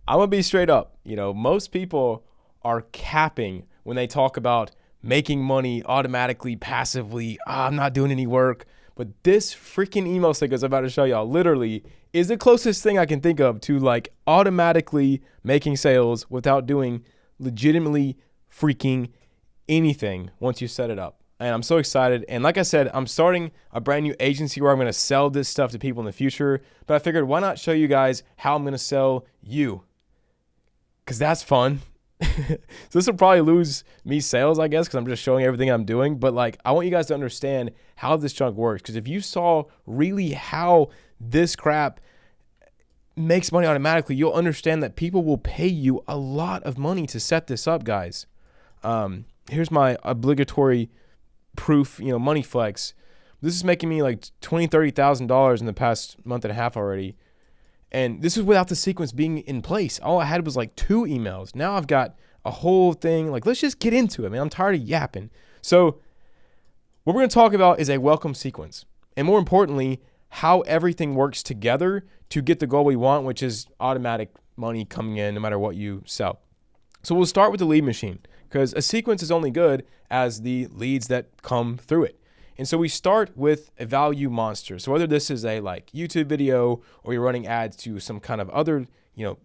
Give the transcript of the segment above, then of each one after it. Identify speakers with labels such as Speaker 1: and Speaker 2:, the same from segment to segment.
Speaker 1: I'm gonna be straight up. Most people are capping when they talk about making money automatically, passively. I'm not doing any work. But this freaking email sequence I'm about to show y'all literally is the closest thing I can think of to like automatically making sales without doing legitimately freaking anything once you set it up. And I'm so excited. And like I said, I'm starting a brand new agency where I'm going to sell this stuff to people in the future. But I figured, why not show you guys how I'm going to sell you? Because that's fun. So this will probably lose me sales, I guess, because I'm just showing everything I'm doing. But like, I want you guys to understand how this junk works. Because if you saw really how this crap makes money automatically, you'll understand that people will pay you a lot of money to set this up, guys. Here's my obligatory proof, money flex. This is making me like $20,000-$30,000 in the past month and a half already. And this is without the sequence being in place. All I had was like 2 emails. Now I've got a whole thing. Like, let's just get into it, man. I'm tired of yapping. So what we're going to talk about is a welcome sequence. And more importantly, how everything works together to get the goal we want, which is automatic money coming in no matter what you sell. So we'll start with the lead machine because a sequence is only good as the leads that come through it. And so we start with a value monster. So whether this is a like YouTube video or you're running ads to some kind of other,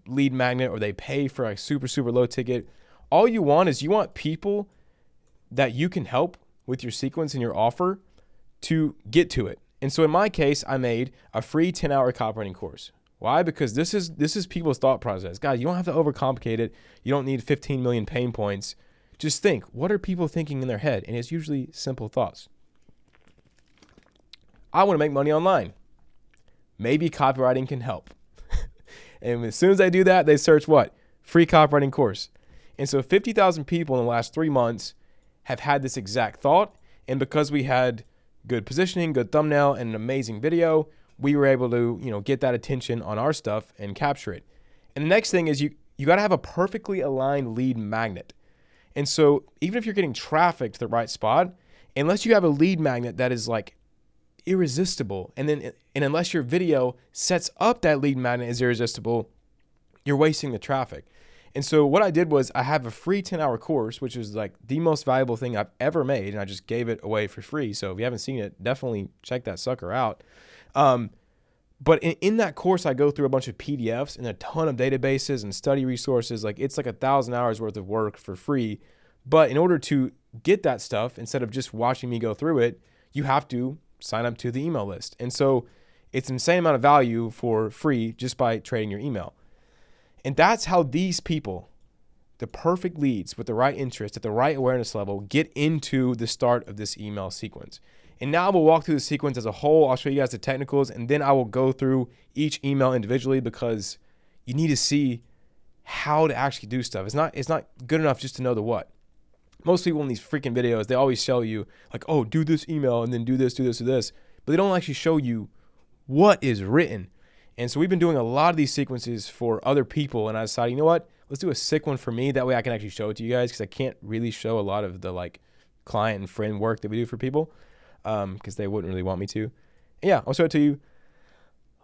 Speaker 1: lead magnet, or they pay for a super, super low ticket, all you want people that you can help with your sequence and your offer to get to it. And so in my case, I made a free 10-hour copywriting course. Why? Because this is people's thought process. Guys, you don't have to overcomplicate it. You don't need 15 million pain points. Just think, what are people thinking in their head? And it's usually simple thoughts. I want to make money online. Maybe copywriting can help. And as soon as they do that, they search what? Free copywriting course. And so 50,000 people in the last 3 months have had this exact thought. And because we had good positioning, good thumbnail, and an amazing video, we were able to, get that attention on our stuff and capture it. And the next thing is you got to have a perfectly aligned lead magnet. And so even if you're getting traffic to the right spot, unless you have a lead magnet that is like irresistible, and unless your video sets up that lead magnet as irresistible, you're wasting the traffic. And so what I did was I have a free 10-hour course, which is like the most valuable thing I've ever made, and I just gave it away for free. So if you haven't seen it, definitely check that sucker out. But in that course, I go through a bunch of PDFs and a ton of databases and study resources. Like, it's like 1,000 hours worth of work for free. But in order to get that stuff, instead of just watching me go through it, you have to sign up to the email list. And so it's an insane amount of value for free just by trading your email. And that's how these people, the perfect leads with the right interest at the right awareness level, get into the start of this email sequence. And now we'll walk through the sequence as a whole. I'll show you guys the technicals, and then I will go through each email individually because you need to see how to actually do stuff. It's not good enough just to know the what. Most people in these freaking videos, they always show you like, oh, do this email and then do this, but they don't actually show you what is written. And so we've been doing a lot of these sequences for other people, and I decided, you know what? Let's do a sick one for me. That way I can actually show it to you guys, because I can't really show a lot of the like client and friend work that we do for people, because they wouldn't really want me to. And yeah, I'll show it to you.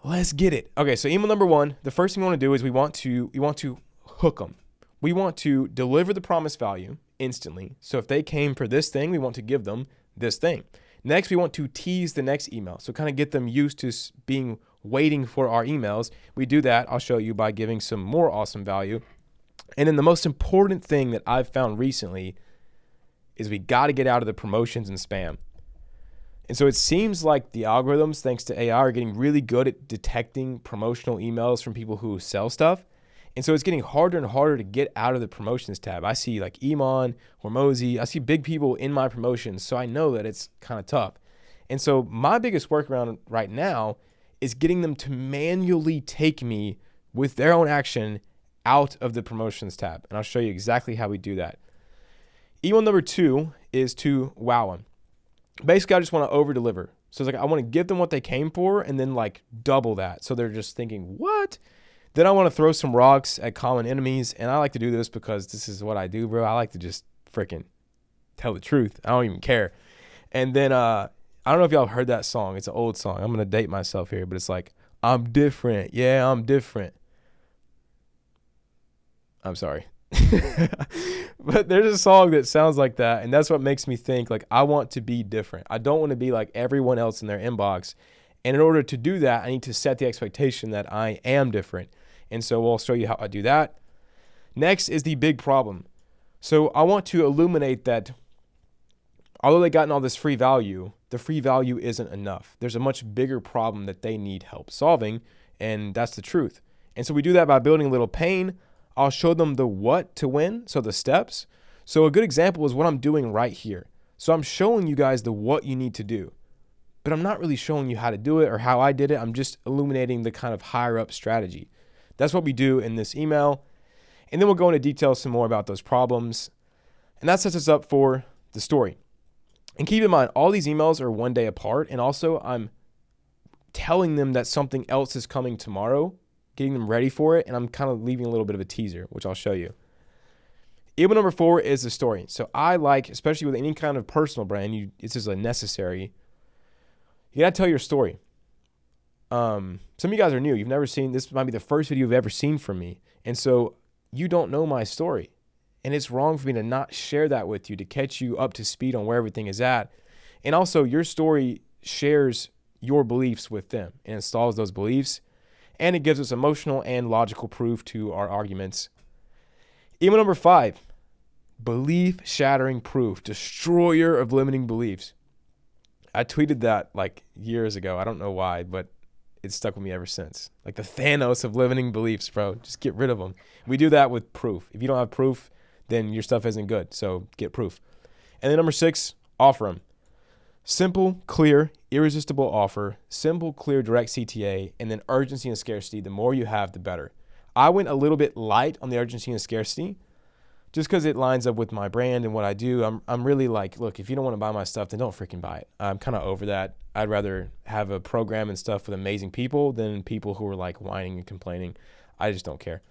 Speaker 1: Let's get it. Okay, so email number 1, the first thing we want to do is we want to hook them. We want to deliver the promised value instantly. So if they came for this thing, we want to give them this thing. Next, we want to tease the next email. So kind of get them used to waiting for our emails. We do that, I'll show you, by giving some more awesome value. And then the most important thing that I've found recently is we got to get out of the promotions and spam. And so it seems like the algorithms, thanks to AI, are getting really good at detecting promotional emails from people who sell stuff. And so it's getting harder and harder to get out of the promotions tab. I see like Iman, Hormozy, I see big people in my promotions, so I know that it's kind of tough. And so my biggest workaround right now is getting them to manually take me with their own action out of the promotions tab. And I'll show you exactly how we do that. Email number 2 is to wow them. Basically, I just want to over deliver. So it's like, I want to give them what they came for and then like double that. So they're just thinking, what? Then I want to throw some rocks at common enemies. And I like to do this because this is what I do, bro. I like to just freaking tell the truth. I don't even care. And then, I don't know if y'all heard that song. It's an old song. I'm going to date myself here, but it's like, I'm different. Yeah, I'm different. I'm sorry. But there's a song that sounds like that, and that's what makes me think like I want to be different. I don't want to be like everyone else in their inbox. And in order to do that, I need to set the expectation that I am different. And so we'll show you how I do that. Next is the big problem. So I want to illuminate that although they gotten all this free value, the free value isn't enough. There's a much bigger problem that they need help solving, and that's the truth. And so we do that by building a little pain. I'll show them the what to win, so the steps. So a good example is what I'm doing right here. So I'm showing you guys the what you need to do, but I'm not really showing you how to do it or how I did it. I'm just illuminating the kind of higher up strategy. That's what we do in this email. And then we'll go into detail some more about those problems. And that sets us up for the story. And keep in mind, all these emails are one day apart. And also I'm telling them that something else is coming tomorrow, getting them ready for it. And I'm kind of leaving a little bit of a teaser, which I'll show you. Email number 4 is the story. So I like, especially with any kind of personal brand, this is a necessary. You got to tell your story. Some of you guys are new. You've never seen, this might be the first video you've ever seen from me. And so you don't know my story. And it's wrong for me to not share that with you, to catch you up to speed on where everything is at. And also your story shares your beliefs with them and installs those beliefs. And it gives us emotional and logical proof to our arguments. Email number 5, belief shattering proof, destroyer of limiting beliefs. I tweeted that like years ago. I don't know why, but it's stuck with me ever since. Like the Thanos of limiting beliefs, bro. Just get rid of them. We do that with proof. If you don't have proof, then your stuff isn't good. So get proof. And then number 6, offer them. Simple, clear, irresistible offer, simple, clear, direct CTA, and then urgency and scarcity. The more you have, the better. I went a little bit light on the urgency and scarcity just because it lines up with my brand and what I do. I'm really like, look, if you don't want to buy my stuff, then don't freaking buy it. I'm kind of over that. I'd rather have a program and stuff with amazing people than people who are like whining and complaining. I just don't care.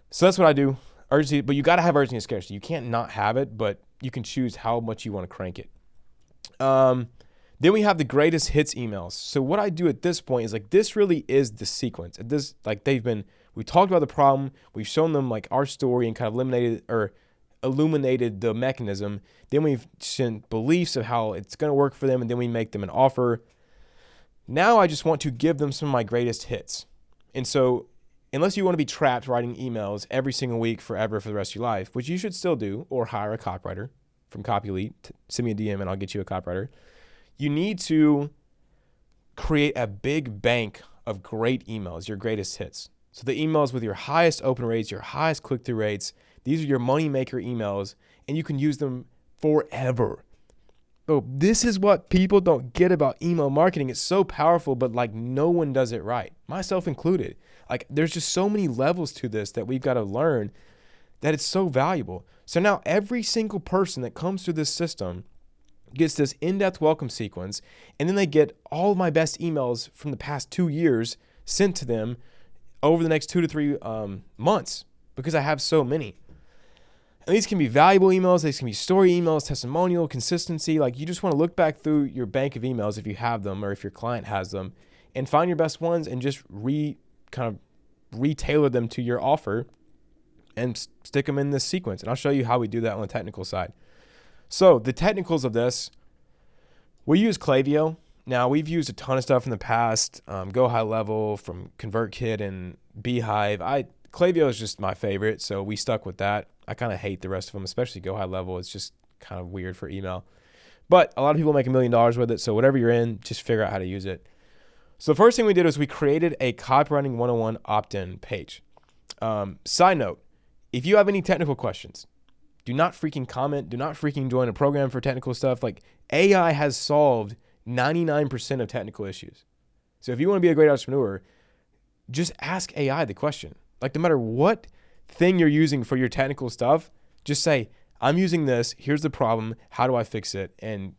Speaker 1: So that's what I do. Urgency, but you got to have urgency and scarcity. You can't not have it, but you can choose how much you want to crank it. Then we have the greatest hits emails. So what I do at this point is like, this really is the sequence. At this, like we talked about the problem. We've shown them like our story and kind of illuminated the mechanism. Then we've sent beliefs of how it's going to work for them. And then we make them an offer. Now I just want to give them some of my greatest hits. And so unless you want to be trapped writing emails every single week forever for the rest of your life, which you should still do, or hire a copywriter from CopyElite, send me a DM and I'll get you a copywriter. You need to create a big bank of great emails, your greatest hits. So the emails with your highest open rates, your highest click-through rates, these are your money maker emails, and you can use them forever. So this is what people don't get about email marketing. It's so powerful, but like no one does it right, myself included. Like there's just so many levels to this that we've got to learn that it's so valuable. So now every single person that comes through this system gets this in-depth welcome sequence, and then they get all of my best emails from the past 2 years sent to them over the next 2 to 3 months because I have so many. And these can be valuable emails. These can be story emails, testimonial, consistency. Like you just want to look back through your bank of emails if you have them or if your client has them and find your best ones and just retailor them to your offer and stick them in this sequence. And I'll show you how we do that on the technical side. So the technicals of this, we use Klaviyo. Now we've used a ton of stuff in the past, Go High Level from ConvertKit and Beehive. Klaviyo is just my favorite, so we stuck with that. I kind of hate the rest of them, especially Go High Level. It's just kind of weird for email. But a lot of people make $1 million with it, so whatever you're in, just figure out how to use it. So the first thing we did was we created a Copywriting 101 opt-in page. Side note, if you have any technical questions, do not freaking comment. Do not freaking join a program for technical stuff. Like AI has solved 99% of technical issues. So if you want to be a great entrepreneur, just ask AI the question. Like no matter what thing you're using for your technical stuff, just say, I'm using this. Here's the problem. How do I fix it? And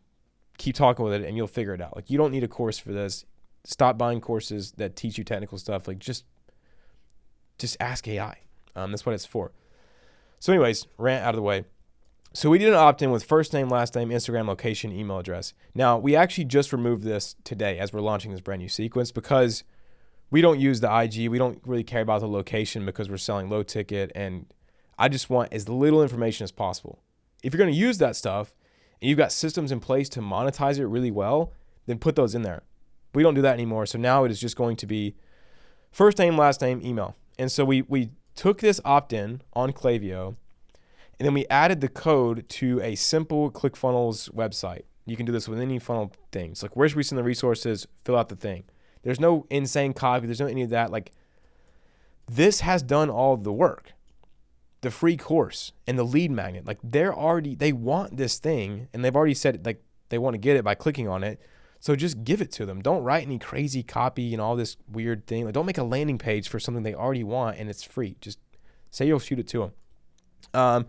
Speaker 1: keep talking with it and you'll figure it out. Like you don't need a course for this. Stop buying courses that teach you technical stuff. Like just ask AI. That's what it's for. So anyways, rant out of the way. So we did an opt-in with first name, last name, Instagram, location, email address. Now, we actually just removed this today as we're launching this brand new sequence because we don't use the IG. We don't really care about the location because we're selling low ticket. And I just want as little information as possible. If you're going to use that stuff and you've got systems in place to monetize it really well, then put those in there. We don't do that anymore. So now it is just going to be first name, last name, email. And so we took this opt-in on Klaviyo, and then we added the code to a simple ClickFunnels website. You can do this with any funnel things. Like, where should we send the resources? Fill out the thing. There's no insane copy. There's no any of that. Like, this has done all the work. The free course and the lead magnet. Like, they want this thing, and they've already said, like, they want to get it by clicking on it. So just give it to them. Don't write any crazy copy and all this weird thing. Like, don't make a landing page for something they already want and it's free. Just say you'll shoot it to them.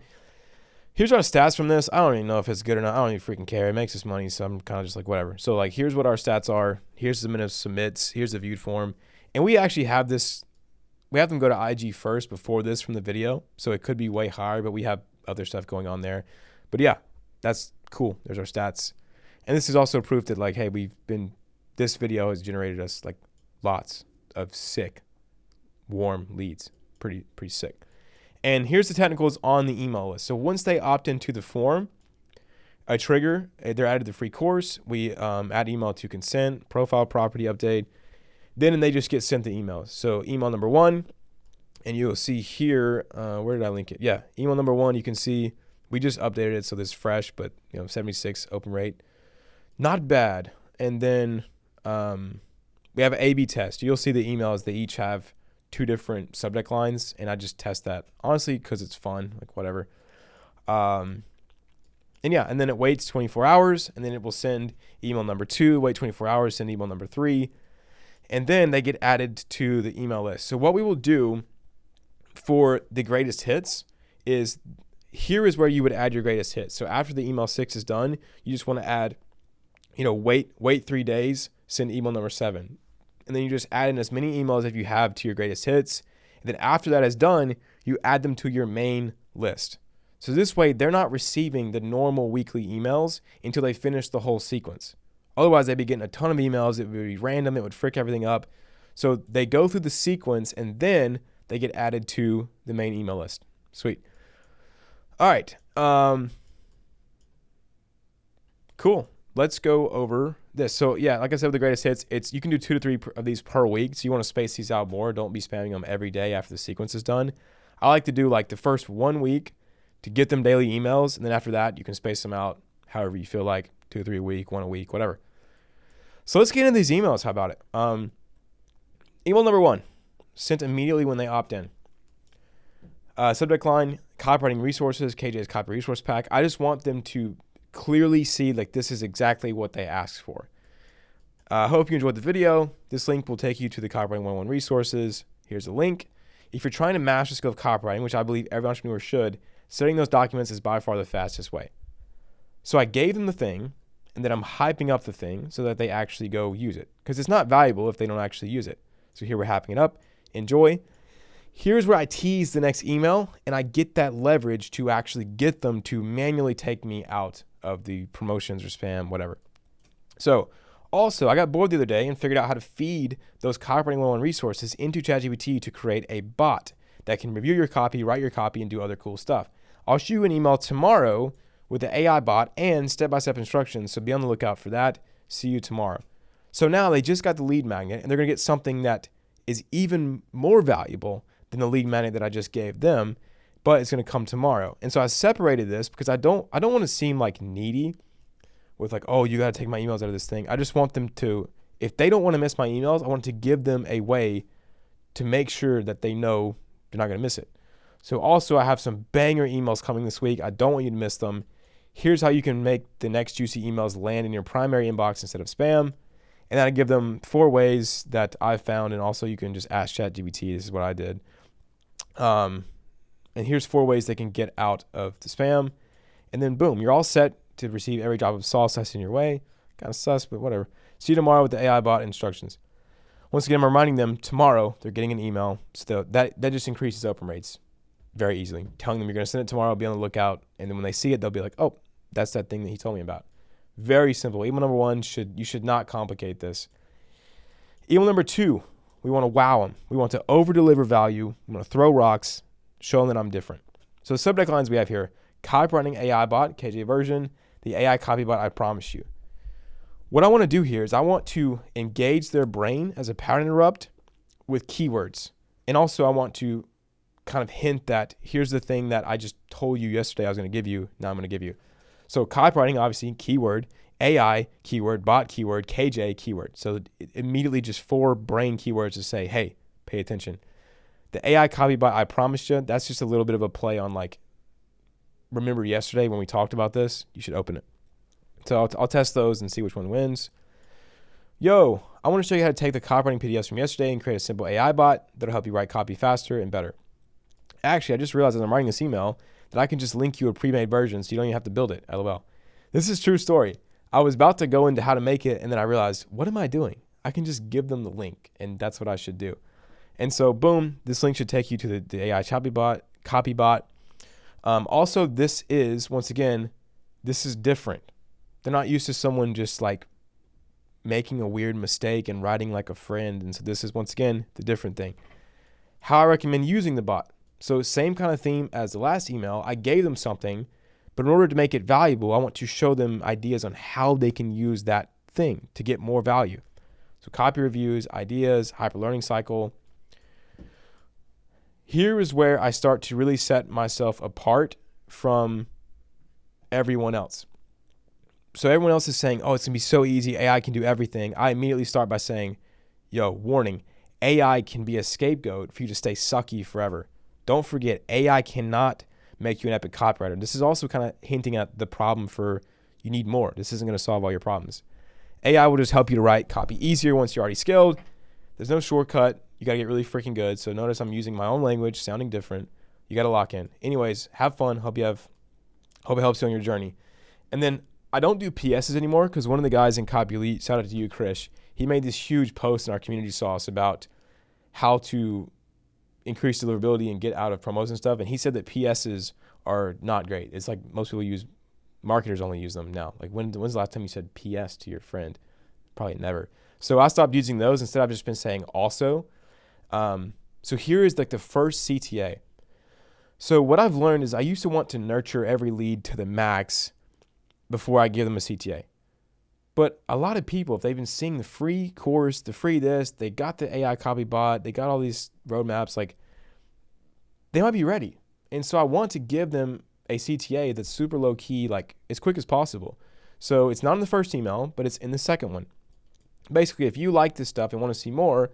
Speaker 1: Here's our stats from this. I don't even know if it's good or not. I don't even freaking care. It makes us money, so I'm kind of just like, whatever. So, like, here's what our stats are. Here's the minute of submits. Here's the viewed form. And we actually have this. We have them go to IG first before this from the video. So it could be way higher, but we have other stuff going on there. But yeah, that's cool. There's our stats. And this is also proof that, like, hey, this video has generated us, like, lots of sick, warm leads. Pretty sick. And here's the technicals on the email list. So once they opt into the form, a trigger, they're added to the free course. We add email to consent, profile property update. Then they just get sent the emails. So email number 1, and you'll see here, where did I link it? Yeah, email number 1, you can see we just updated it. So this is fresh, but 76 open rate. Not bad. And then we have an A/B test. You'll see the emails. They each have 2 different subject lines, and I just test that, honestly, because it's fun, like, whatever. And then it waits 24 hours, and then it will send email number 2, wait 24 hours, send email number 3, and then they get added to the email list. So what we will do for the greatest hits is, here is where you would add your greatest hits. So after the email 6 is done, you just want to add, wait 3 days, send email number 7. And then you just add in as many emails as you have to your greatest hits. And then after that is done, you add them to your main list. So this way, they're not receiving the normal weekly emails until they finish the whole sequence. Otherwise, they'd be getting a ton of emails. It would be random. It would frick everything up. So they go through the sequence, and then they get added to the main email list. Sweet. All right. Cool. Let's go over this. So yeah, like I said, with the greatest hits, you can do 2 to 3 of these per week. So you want to space these out more. Don't be spamming them every day after the sequence is done. I like to do, like, the first 1 week to get them daily emails. And then after that, you can space them out however you feel like, 2 or 3 a week, 1 a week, whatever. So let's get into these emails. How about it? Email number 1, sent immediately when they opt in. Subject line, copywriting resources, KJ's copy resource pack. I just want them to clearly see, like, this is exactly what they asked for. I hope you enjoyed the video. This link will take you to the Copywriting 101 resources. Here's a link. If you're trying to master the skill of copywriting, which I believe every entrepreneur should, studying those documents is by far the fastest way. So I gave them the thing, and then I'm hyping up the thing so that they actually go use it, because it's not valuable if they don't actually use it. So here we're hyping it up. Enjoy. Here's where I tease the next email, and I get that leverage to actually get them to manually take me out of the promotions or spam, whatever. So also, I got bored the other day and figured out how to feed those Copywriting 101 resources into ChatGPT to create a bot that can review your copy, write your copy, and do other cool stuff. I'll shoot you an email tomorrow with the AI bot and step-by-step instructions, so be on the lookout for that. See you tomorrow. So now they just got the lead magnet, and they're going to get something that is even more valuable than the lead magnet that I just gave them, but it's going to come tomorrow. And so I separated this because I don't want to seem like needy with, like, oh, you got to take my emails out of this thing. I just want them to, if they don't want to miss my emails, I want to give them a way to make sure that they know they're not going to miss it. So also, I have some banger emails coming this week. I don't want you to miss them. Here's how you can make the next juicy emails land in your primary inbox instead of spam. And then I give them 4 ways that I've found, and also you can just ask ChatGPT. This is what I did. And here's 4 ways they can get out of the spam. And then boom, you're all set to receive every drop of sauce that's in your way. Kind of sus, but whatever. See you tomorrow with the AI bot instructions. Once again, I'm reminding them tomorrow they're getting an email. So that just increases open rates very easily. Telling them you're going to send it tomorrow, be on the lookout. And then when they see it, they'll be like, oh, that's that thing that he told me about. Very simple. Email number 1, you should not complicate this. Email number 2, we want to wow them. We want to over-deliver value. We want to throw rocks, show them that I'm different. So the subject lines we have here: copywriting AI bot, KJ version, the AI copy bot, I promise you. What I want to do here is I want to engage their brain as a pattern interrupt with keywords. And also I want to kind of hint that here's the thing that I just told you yesterday I was going to give you, now I'm going to give you. So copywriting, obviously, keyword, AI, keyword, bot, keyword, KJ, keyword. So immediately just 4 brain keywords to say, hey, pay attention. The AI copy bot, I promised you, that's just a little bit of a play on like, remember yesterday when we talked about this? You should open it. So I'll test those and see which one wins. Yo, I want to show you how to take the copywriting PDFs from yesterday and create a simple AI bot that'll help you write copy faster and better. Actually, I just realized as I'm writing this email that I can just link you a pre-made version so you don't even have to build it, LOL. This is a true story. I was about to go into how to make it, and then I realized, what am I doing? I can just give them the link, and that's what I should do. And so, boom, this link should take you to the AI copy bot. Also, this is, once again, this is different. They're not used to someone just like making a weird mistake and writing like a friend. And so this is, once again, the different thing. How I recommend using the bot. So same kind of theme as the last email. I gave them something, but in order to make it valuable, I want to show them ideas on how they can use that thing to get more value. So copy reviews, ideas, hyperlearning cycle. Here is where I start to really set myself apart from everyone else. So everyone else is saying, oh, it's going to be so easy. AI can do everything. I immediately start by saying, yo, warning, AI can be a scapegoat for you to stay sucky forever. Don't forget, AI cannot make you an epic copywriter. This is also kind of hinting at the problem for you need more. This isn't going to solve all your problems. AI will just help you to write copy easier once you're already skilled. There's no shortcut. You got to get really freaking good. So notice I'm using my own language, sounding different. You got to lock in. Anyways, have fun. Hope it helps you on your journey. And then I don't do PSs anymore because one of the guys in Copy Elite, shout out to you, Krish, he made this huge post in our community sauce about how to increase deliverability and get out of promos and stuff. And he said that PSs are not great. It's like most people marketers only use them now. Like when's the last time you said PS to your friend? Probably never. So I stopped using those. Instead, I've just been saying also. So here is like the first CTA. So what I've learned is I used to want to nurture every lead to the max before I give them a CTA. But a lot of people, if they've been seeing the free course, the free this, they got the AI copy bot, they got all these roadmaps, like they might be ready. And so I want to give them a CTA that's super low key, like as quick as possible. So it's not in the first email, but it's in the second one. Basically, if you like this stuff and want to see more,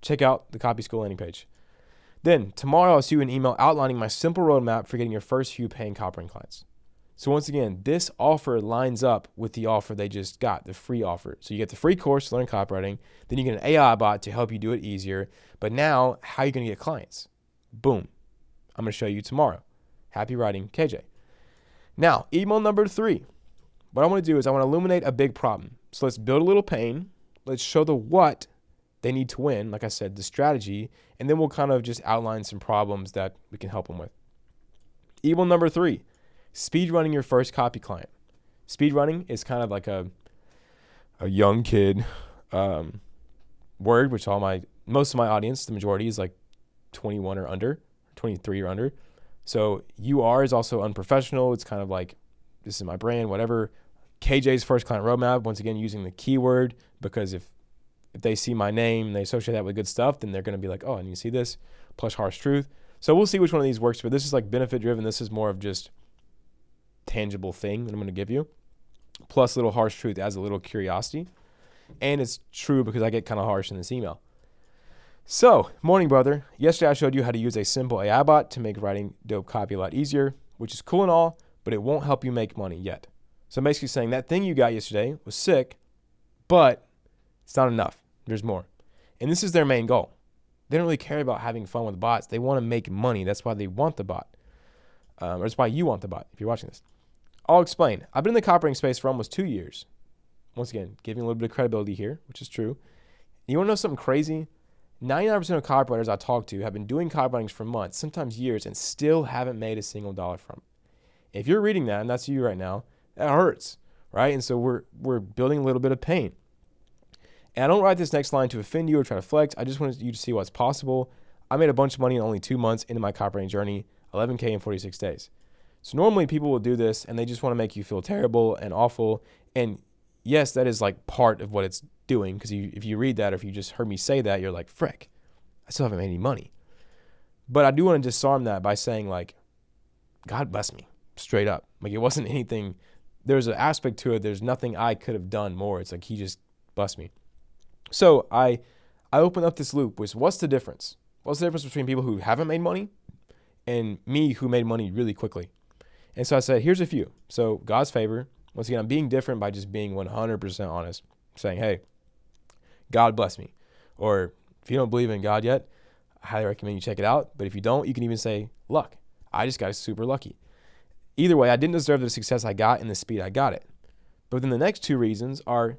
Speaker 1: check out the Copy School landing page. Then tomorrow I'll see you an email outlining my simple roadmap for getting your first few paying copywriting clients. So once again, this offer lines up with the offer they just got, the free offer. So you get the free course to learn copywriting, then you get an AI bot to help you do it easier. But now, how are you going to get clients? Boom. I'm going to show you tomorrow. Happy writing, KJ. Now, email number 3. What I want to do is I want to illuminate a big problem. So let's build a little pain. Let's show the what they need to win, like I said, the strategy, and then we'll kind of just outline some problems that we can help them with. Email number 3. Speed running your first copy client. Speed running is kind of like a young kid word, which most of my audience, the majority is like 21 or under, 23 or under. So UR is also unprofessional. It's kind of like, this is my brand, whatever. KJ's first client roadmap, once again, using the keyword, because if they see my name and they associate that with good stuff, then they're going to be like, oh, I need to see this, plus harsh truth. So we'll see which one of these works, but this is like benefit driven. This is more of just tangible thing that I'm going to give you, plus little harsh truth as a little curiosity. And it's true because I get kind of harsh in this email. So, morning, brother. Yesterday I showed you how to use a simple AI bot to make writing dope copy a lot easier, which is cool and all, but it won't help you make money yet. So I'm basically saying that thing you got yesterday was sick, but it's not enough. There's more. And this is their main goal. They don't really care about having fun with bots. They want to make money. That's why they want the bot. Or that's why you want the bot if you're watching this. I'll explain. I've been in the copywriting space for almost 2 years. Once again, giving a little bit of credibility here, which is true. You want to know something crazy? 99% of copywriters I talk to have been doing copywriting for months, sometimes years, and still haven't made a single dollar from it. If you're reading that, and that's you right now, that hurts, right? And so we're building a little bit of pain. And I don't write this next line to offend you or try to flex. I just wanted you to see what's possible. I made a bunch of money in only 2 months into my copywriting journey. 11K in 46 days. So normally people will do this and they just want to make you feel terrible and awful. And yes, that is like part of what it's doing. Because if you read that, or if you just heard me say that, you're like, frick, I still haven't made any money. But I do want to disarm that by saying, like, God bless me, straight up. Like, it wasn't anything. There's an aspect to it. There's nothing I could have done more. It's like he just blessed me. So I opened up this loop, which what's the difference? What's the difference between people who haven't made money and me who made money really quickly? And so I said, here's a few. So God's favor. Once again, I'm being different by just being 100% honest, saying, hey, God bless me. Or if you don't believe in God yet, I highly recommend you check it out. But if you don't, you can even say luck. I just got super lucky. Either way, I didn't deserve the success I got and the speed I got it. But then the next two reasons are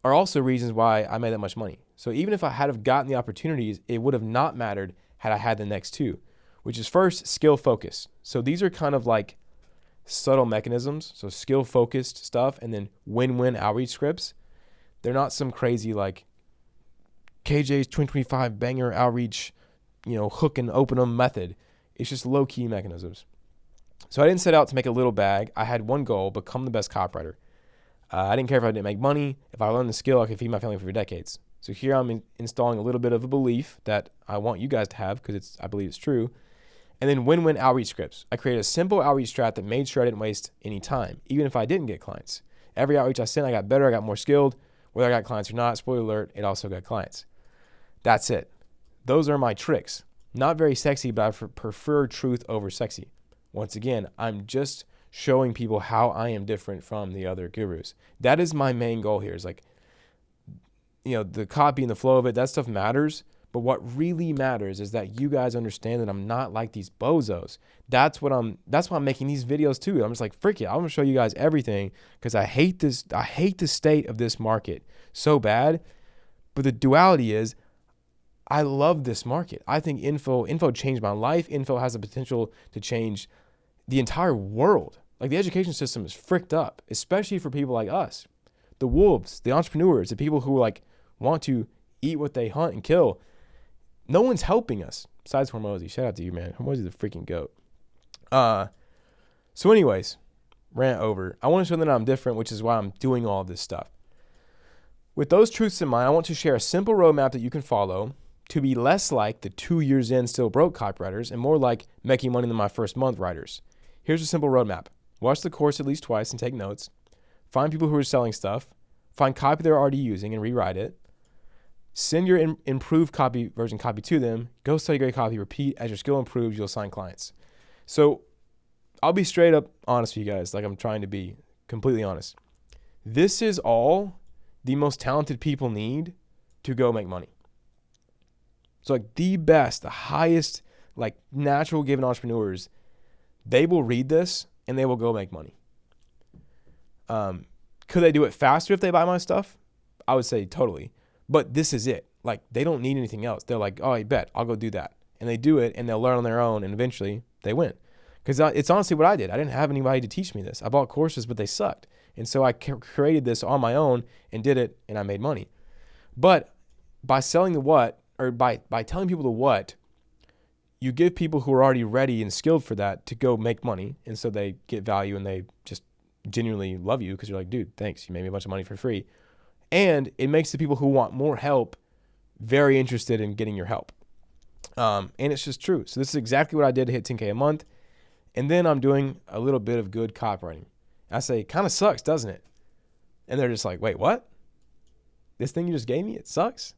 Speaker 1: also reasons why I made that much money. So even if I had have gotten the opportunities, it would have not mattered had I had the next two, which is first, skill focus. So these are kind of like subtle mechanisms. So skill focused stuff, and then win-win outreach scripts. They're not some crazy like KJ's 2025 banger outreach, hook and open them method. It's just low key mechanisms. So I didn't set out to make a little bag. I had one goal: become the best copywriter. I didn't care if I didn't make money. If I learned the skill, I could feed my family for decades. So here I'm installing a little bit of a belief that I want you guys to have, because I believe it's true. And then win-win outreach scripts. I created a simple outreach strat that made sure I didn't waste any time, even if I didn't get clients. Every outreach I sent, I got better, I got more skilled. Whether I got clients or not, spoiler alert, it also got clients. That's it. Those are my tricks. Not very sexy, but I prefer truth over sexy. Once again, I'm just showing people how I am different from the other gurus. That is my main goal here. Is like, the copy and the flow of it, that stuff matters. But what really matters is that you guys understand that I'm not like these bozos. That's why I'm making these videos too. I'm just like, frick it, I'm gonna show you guys everything, because I hate the state of this market so bad. But the duality is, I love this market. I think info changed my life. Info has the potential to change the entire world. Like, the education system is fricked up, especially for people like us, the wolves, the entrepreneurs, the people who like want to eat what they hunt and kill. No one's helping us besides Hormozy. Shout out to you, man. Hormozy's the freaking goat. So anyways, rant over. I want to show that I'm different, which is why I'm doing all of this stuff. With those truths in mind, I want to share a simple roadmap that you can follow to be less like the 2 years in still broke copywriters and more like making money in my first month writers. Here's a simple roadmap. Watch the course at least twice and take notes. Find people who are selling stuff. Find copy they're already using and rewrite it. Send your improved version copy to them. Go study great copy. Repeat. As your skill improves, you'll sign clients. So I'll be straight up honest with you guys, like I'm trying to be completely honest. This is all the most talented people need to go make money. So like the best, the highest, like natural given entrepreneurs, they will read this and they will go make money. Could they do it faster if they buy my stuff? I would say totally. But this is it. Like, they don't need anything else. They're like, oh, I bet I'll go do that. And they do it and they'll learn on their own and eventually they win. Because it's honestly what I did. I didn't have anybody to teach me this. I bought courses, but they sucked. And so I created this on my own and did it, and I made money. But by selling the what, or by telling people the what, you give people who are already ready and skilled for that to go make money. And so they get value and they just genuinely love you because you're like, dude, thanks. You made me a bunch of money for free. And it makes the people who want more help very interested in getting your help. And it's just true. So this is exactly what I did to hit 10K a month. And then I'm doing a little bit of good copywriting. I say, kind of sucks, doesn't it? And they're just like, wait, what? This thing you just gave me, it sucks?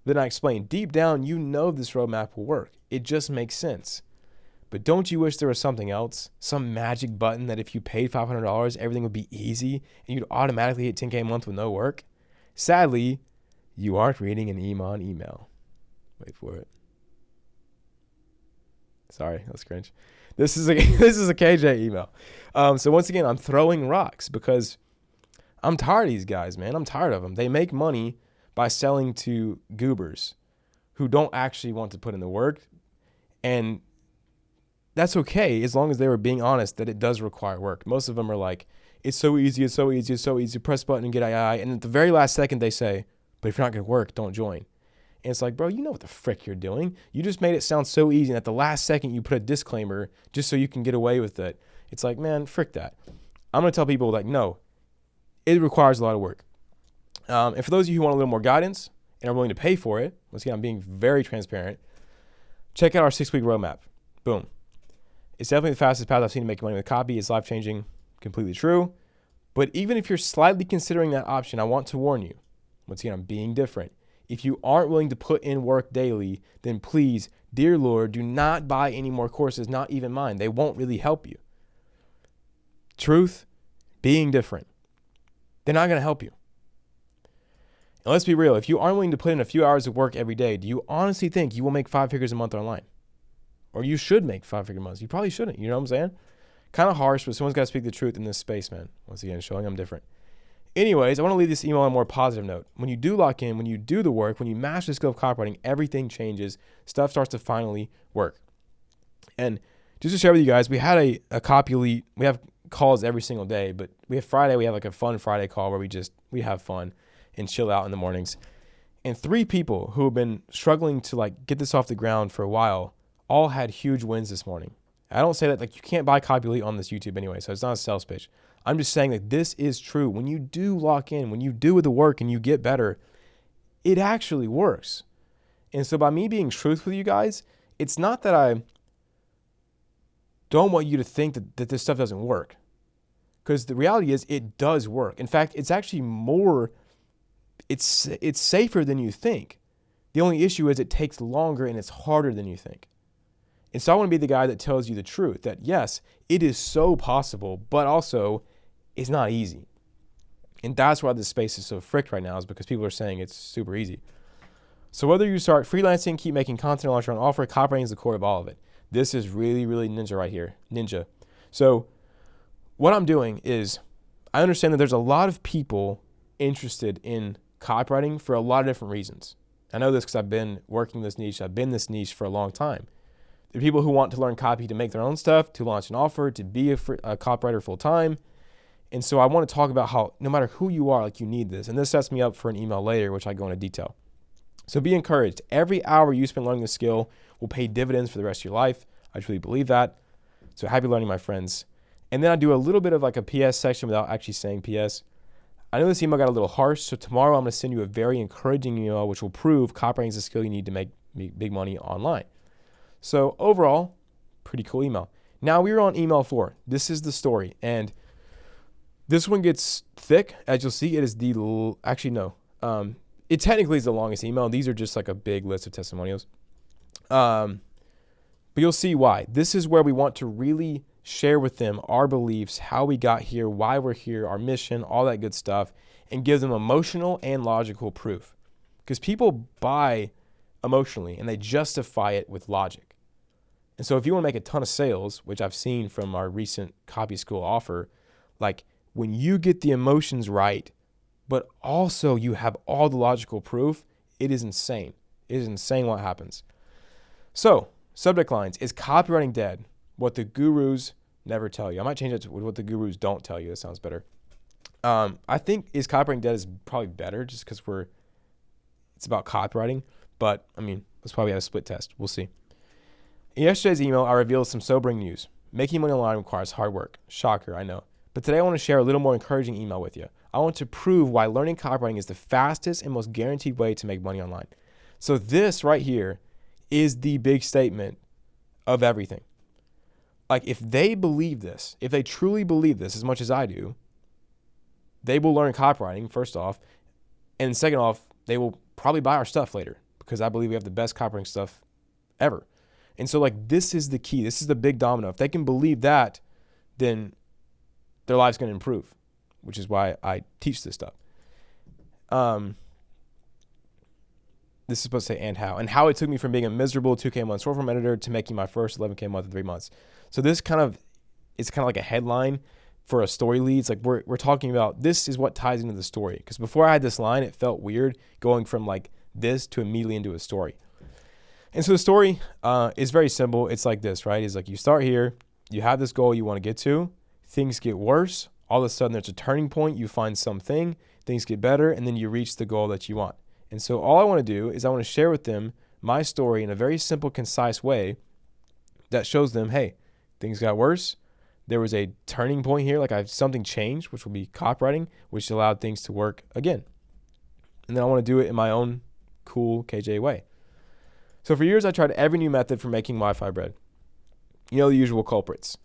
Speaker 1: Then I explain, deep down, you know this roadmap will work. It just makes sense. But don't you wish there was something else? Some magic button that if you paid $500, everything would be easy and you'd automatically hit 10K a month with no work? Sadly, you aren't reading an Iman email. Wait for it. Sorry, that's cringe. This is a KJ email. So once again, I'm throwing rocks because I'm tired of these guys, man. I'm tired of them. They make money by selling to goobers who don't actually want to put in the work. And that's okay as long as they were being honest that it does require work. Most of them are like, it's so easy, it's so easy, it's so easy. Press button and get AI. And at the very last second they say, but if you're not going to work, don't join. And it's like, bro, you know what the frick you're doing. You just made it sound so easy. And at the last second, you put a disclaimer just so you can get away with it. It's like, man, frick that. I'm going to tell people, like, no, it requires a lot of work. And for those of you who want a little more guidance and are willing to pay for it, once again, I'm being very transparent, check out our 6-week roadmap. Boom. It's definitely the fastest path I've seen to make money with copy. It's life-changing, completely true. But even if you're slightly considering that option, I want to warn you. Once again, I'm being different. If you aren't willing to put in work daily, then please, dear Lord, do not buy any more courses, not even mine. They won't really help you. Truth, being different. They're not going to help you. And let's be real. If you aren't willing to put in a few hours of work every day, do you honestly think you will make 5 figures a month online? Or you should make 5-figure months. You probably shouldn't. You know what I'm saying? Kind of harsh, but someone's got to speak the truth in this space, man. Once again, showing I'm different. Anyways, I want to leave this email on a more positive note. When you do lock in, when you do the work, when you master the skill of copywriting, everything changes. Stuff starts to finally work. And just to share with you guys, we had a copy elite. We have calls every single day, but we have Friday. We have like a fun Friday call where we have fun and chill out in the mornings. And 3 people who have been struggling to like get this off the ground for a while all had huge wins this morning. I don't say that, like, you can't buy copy elite on this YouTube anyway, so it's not a sales pitch. I'm just saying that this is true. When you do lock in, when you do the work and you get better, it actually works. And so by me being truthful with you guys, it's not that I don't want you to think that this stuff doesn't work. Because the reality is it does work. In fact, it's actually it's safer than you think. The only issue is it takes longer and it's harder than you think. And so I want to be the guy that tells you the truth, that yes, it is so possible, but also it's not easy. And that's why this space is so fricked right now, is because people are saying it's super easy. So whether you start freelancing, keep making content, or launch your own offer, copywriting is the core of all of it. This is really, really ninja right here. Ninja. So what I'm doing is I understand that there's a lot of people interested in copywriting for a lot of different reasons. I know this because I've been working this niche. I've been in this niche for a long time. There are people who want to learn copy to make their own stuff, to launch an offer, to be a copywriter full time. And so I want to talk about how no matter who you are, like, you need this. And this sets me up for an email later, which I go into detail. So be encouraged. Every hour you spend learning the skill will pay dividends for the rest of your life. I truly believe that. So happy learning, my friends. And then I do a little bit of like a PS section without actually saying PS. I know this email got a little harsh, so tomorrow I'm going to send you a very encouraging email which will prove copywriting is the skill you need to make big money online. So overall, pretty cool email. Now we're on email 4. This is the story. And this one gets thick. As you'll see, it is it technically is the longest email. These are just like a big list of testimonials. But you'll see why. This is where we want to really share with them our beliefs, how we got here, why we're here, our mission, all that good stuff, and give them emotional and logical proof. Because people buy emotionally and they justify it with logic. And so if you want to make a ton of sales, which I've seen from our recent copy school offer, like, when you get the emotions right, but also you have all the logical proof, it is insane. It is insane what happens. So, subject lines: is copywriting dead? What the gurus never tell you. I might change it to what the gurus don't tell you. That sounds better. I think is copywriting dead is probably better, just because it's about copywriting. But I mean, let's probably have a split test. We'll see. In yesterday's email, I revealed some sobering news. Making money online requires hard work. Shocker, I know. But today I want to share a little more encouraging email with you. I want to prove why learning copywriting is the fastest and most guaranteed way to make money online. So this right here is the big statement of everything. Like, if they believe this, if they truly believe this as much as I do, they will learn copywriting, first off. And second off, they will probably buy our stuff later, because I believe we have the best copywriting stuff ever. And so, like, this is the key. This is the big domino. If they can believe that, then their life's going to improve, which is why I teach this stuff. This is supposed to say and how it took me from being a miserable 2K a month short form editor to making my first 11K a month in 3 months. So this it's kind of like a headline for a story lead. It's like we're talking about, this is what ties into the story. Because before I had this line, it felt weird going from like this to immediately into a story. And so the story is very simple. It's like this, right? It's like, you start here, you have this goal you want to get to, things get worse, all of a sudden there's a turning point, you find something, things get better, and then you reach the goal that you want. And so all I want to do is I want to share with them my story in a very simple, concise way that shows them, hey, things got worse. There was a turning point here, something changed, which will be copywriting, which allowed things to work again. And then I want to do it in my own cool KJ way. So for years, I tried every new method for making Wi-Fi bread. You know, the usual culprits.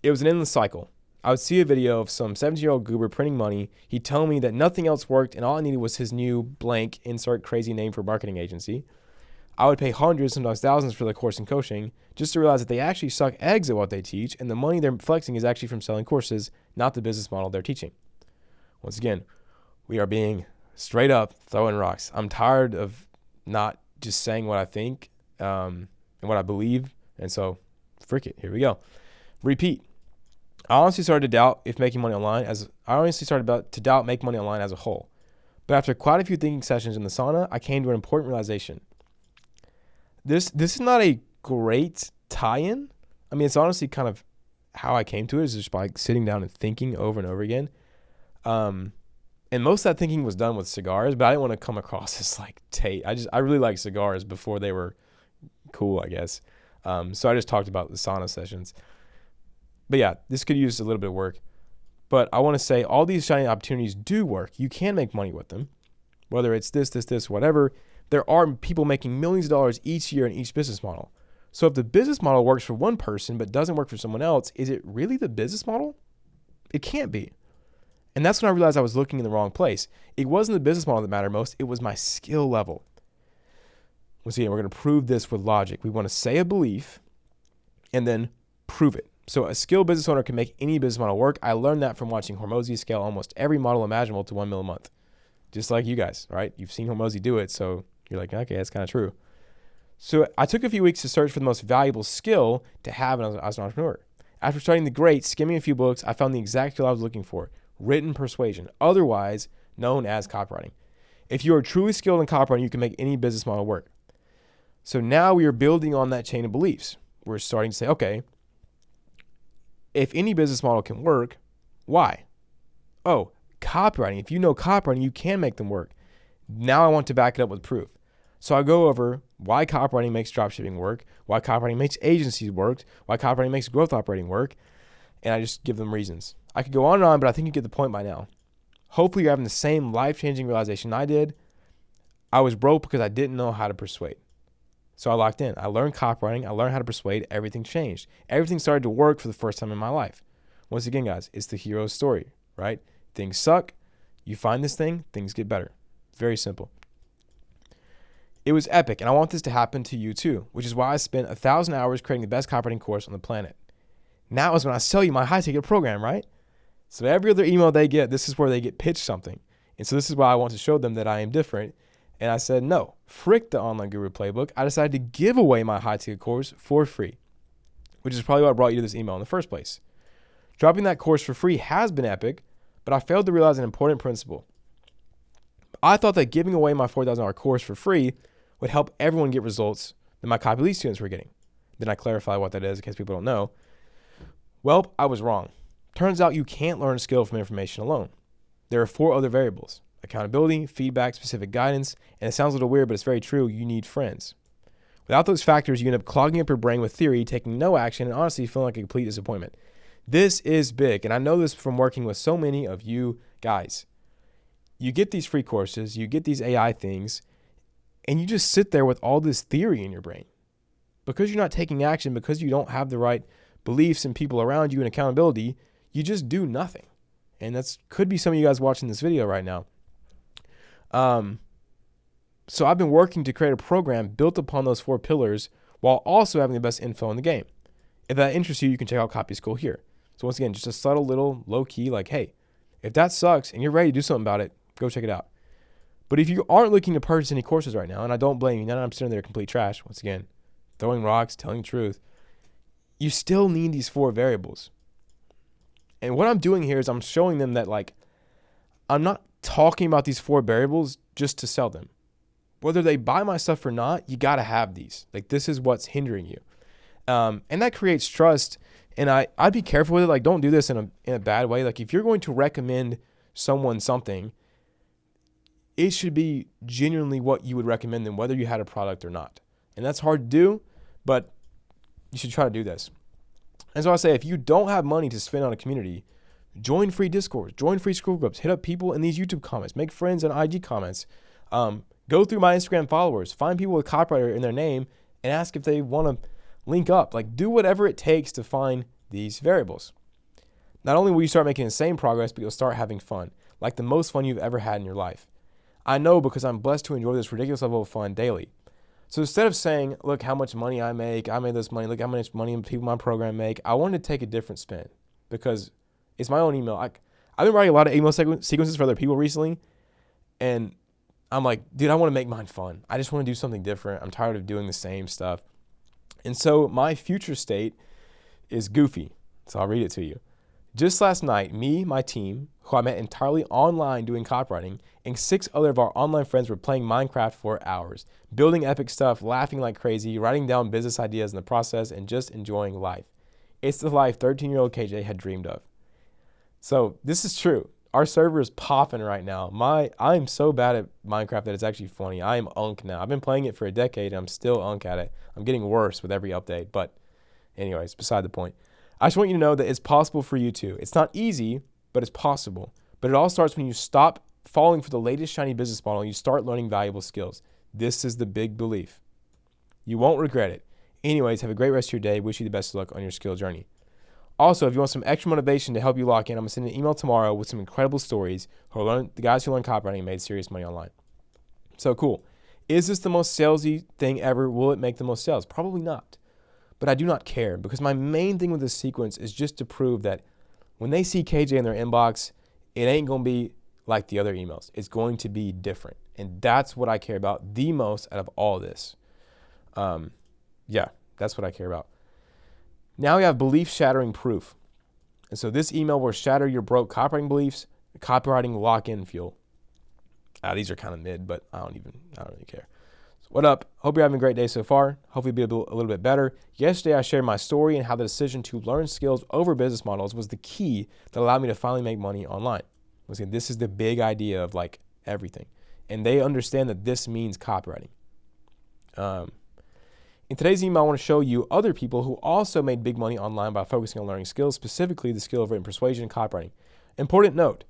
Speaker 1: It was an endless cycle. I would see a video of some 17-year-old goober printing money. He'd tell me that nothing else worked and all I needed was his new blank, insert crazy name for marketing agency. I would pay hundreds, sometimes thousands for the course in coaching just to realize that they actually suck eggs at what they teach and the money they're flexing is actually from selling courses, not the business model they're teaching. Once again, we are being straight up throwing rocks. I'm tired of not just saying what I think and what I believe. And so, frick it. Here we go. Repeat. I honestly started to doubt making money online as a whole. But after quite a few thinking sessions in the sauna, I came to an important realization. This is not a great tie-in. I mean, it's honestly kind of how I came to it, is just by sitting down and thinking over and over again. And most of that thinking was done with cigars, but I didn't want to come across as like Tate. I really liked cigars before they were cool, I guess. So I just talked about the sauna sessions. But yeah, this could use a little bit of work. But I want to say all these shiny opportunities do work. You can make money with them. Whether it's this, whatever. There are people making millions of dollars each year in each business model. So if the business model works for one person but doesn't work for someone else, is it really the business model? It can't be. And that's when I realized I was looking in the wrong place. It wasn't the business model that mattered most. It was my skill level. Once again, we're going to prove this with logic. We want to say a belief and then prove it. So a skilled business owner can make any business model work. I learned that from watching Hormozi scale almost every model imaginable to 1 mil a month. Just like you guys, right? You've seen Hormozi do it, so you're like, okay, that's kind of true. So I took a few weeks to search for the most valuable skill to have as an entrepreneur. After studying the greats, skimming a few books, I found the exact skill I was looking for: written persuasion, otherwise known as copywriting. If you are truly skilled in copywriting, you can make any business model work. So now we are building on that chain of beliefs. We're starting to say, okay, if any business model can work, why? Oh, copywriting. If you know copywriting, you can make them work. Now I want to back it up with proof. So I go over why copywriting makes dropshipping work, why copywriting makes agencies work, why copywriting makes growth operating work, and I just give them reasons. I could go on and on, but I think you get the point by now. Hopefully you're having the same life-changing realization I did. I was broke because I didn't know how to persuade. So I locked in. I learned copywriting. I learned how to persuade. Everything changed. Everything started to work for the first time in my life. Once again, guys, it's the hero's story, right? Things suck. You find this thing, things get better. Very simple. It was epic, and I want this to happen to you too, which is why I spent 1,000 hours creating the best copywriting course on the planet. Now is when I sell you my high-ticket program, right? So every other email they get, this is where they get pitched something. And so this is why I want to show them that I am different. And I said, no, frick the Online Guru Playbook. I decided to give away my high-ticket course for free, which is probably what brought you to this email in the first place. Dropping that course for free has been epic, but I failed to realize an important principle. I thought that giving away my $4,000 course for free would help everyone get results that my copy lead students were getting. Then I clarify what that is in case people don't know. Well, I was wrong. Turns out you can't learn skill from information alone. There are 4 other variables: accountability, feedback, specific guidance, and it sounds a little weird, but it's very true. You need friends. Without those factors, you end up clogging up your brain with theory, taking no action, and honestly feeling like a complete disappointment. This is big, and I know this from working with so many of you guys. You get these free courses, you get these AI things, and you just sit there with all this theory in your brain. Because you're not taking action, because you don't have the right beliefs and people around you and accountability, you just do nothing. And that's could be some of you guys watching this video right now. So I've been working to create a program built upon those 4 pillars while also having the best info in the game. If that interests you, you can check out Copy School here. So once again, just a subtle little low key, like, hey, if that sucks and you're ready to do something about it, go check it out. But if you aren't looking to purchase any courses right now, and I don't blame you, 99% of them are complete trash, once again, throwing rocks, telling the truth, you still need these 4 variables. And what I'm doing here is I'm showing them that, like, I'm not talking about these 4 variables just to sell them. Whether they buy my stuff or not, you got to have these. Like, this is what's hindering you. And that creates trust. And I'd be careful with it. Like, don't do this in a bad way. Like, if you're going to recommend someone something, it should be genuinely what you would recommend them, whether you had a product or not. And that's hard to do, but you should try to do this. And so I say, if you don't have money to spend on a community, join free Discord, join free school groups, hit up people in these YouTube comments, make friends in IG comments, go through my Instagram followers, find people with copywriter in their name and ask if they want to link up. Like, do whatever it takes to find these variables. Not only will you start making insane progress, but you'll start having fun, like the most fun you've ever had in your life. I know, because I'm blessed to enjoy this ridiculous level of fun daily. So instead of saying, look how much money I make, I made this money, look how much money people in my program make, I wanted to take a different spin because it's my own email. I've been writing a lot of email sequences for other people recently, and I'm like, dude, I want to make mine fun. I just want to do something different. I'm tired of doing the same stuff. And so my future state is goofy. So I'll read it to you. Just last night, me, my team, who I met entirely online doing copywriting, and 6 other of our online friends were playing Minecraft for hours, building epic stuff, laughing like crazy, writing down business ideas in the process, and just enjoying life. It's the life 13-year-old KJ had dreamed of. So this is true. Our server is popping right now. I'm so bad at Minecraft that it's actually funny. I am unk now. I've been playing it for a decade, and I'm still unk at it. I'm getting worse with every update, but anyways, beside the point. I just want you to know that it's possible for you too. It's not easy, but it's possible. But it all starts when you stop falling for the latest shiny business model and you start learning valuable skills. This is the big belief. You won't regret it. Anyways, have a great rest of your day. Wish you the best of luck on your skill journey. Also, if you want some extra motivation to help you lock in, I'm going to send an email tomorrow with some incredible stories the guys who learned copywriting and made serious money online. So cool. Is this the most salesy thing ever? Will it make the most sales? Probably not. But I do not care, because my main thing with this sequence is just to prove that when they see KJ in their inbox, it ain't going to be like the other emails. It's going to be different. And that's what I care about the most out of all this. Yeah, that's what I care about. Now we have belief-shattering proof. And so this email will shatter your broke copywriting beliefs, copywriting lock-in fuel. These are kind of mid, but I don't really care. So what up? Hope you're having a great day so far. Hopefully it'll be a little bit better. Yesterday I shared my story and how the decision to learn skills over business models was the key that allowed me to finally make money online. This is the big idea of like everything. And they understand that this means copywriting. In today's email, I want to show you other people who also made big money online by focusing on learning skills, specifically the skill of written persuasion and copywriting. Important note,